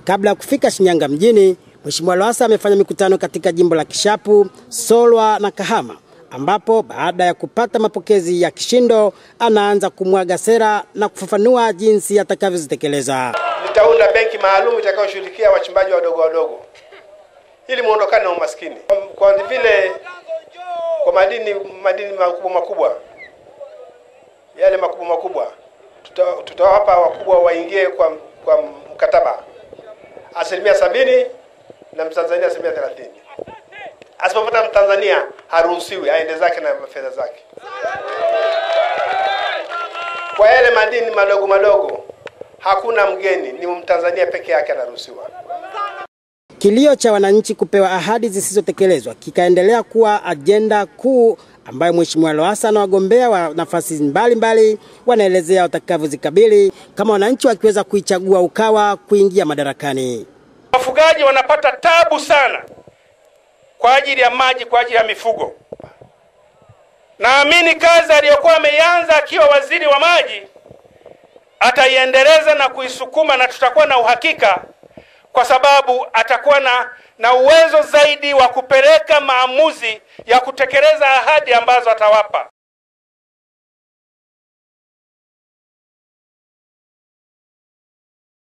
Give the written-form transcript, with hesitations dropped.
Kabla ya kufika Shinyanga mjini, Mheshimiwa Lowassa amefanya mikutano katika jimbo la Kishapu, Solwa na Kahama, ambapo baada ya kupata mapokezi ya kishindo anaanza kumwaga sera na kufafanua jinsi atakavyozitekeleza. Nitaunda benki maalum itakayoshughulikia wachimbaji wadogo ili muondokane na umaskini. Kwa vile kwa madini makubwa yale makubwa tutawapa wakubwa waingie kwa mkataba 70% na Mtanzania 30%. Asipopata Mtanzania haruhusiwi aende zake na fedha zake. Kwa yale madini madogo hakuna mgeni, ni Mtanzania peke yake anaruhusiwa. Kilio cha wananchi kupewa ahadi zisizotekelezwa kikaendelea kuwa ajenda kuu ambayo Mheshimiwa Lowassa na wagombea wa nafasi mbalimbali wanaelezea watakavyozikabili kama wananchi wakiweza kuichagua Ukawa kuingia madarakani. Wafugaji wanapata tabu sana kwa ajili ya maji, kwa ajili ya mifugo. Naamini kazi aliyokuwa ameanza akiwa waziri wa maji ataiendeleza na kuisukuma, na tutakuwa na uhakika kwa sababu atakuwa na uwezo zaidi wa kupeleka maamuzi ya kutekeleza ahadi ambazo atawapa.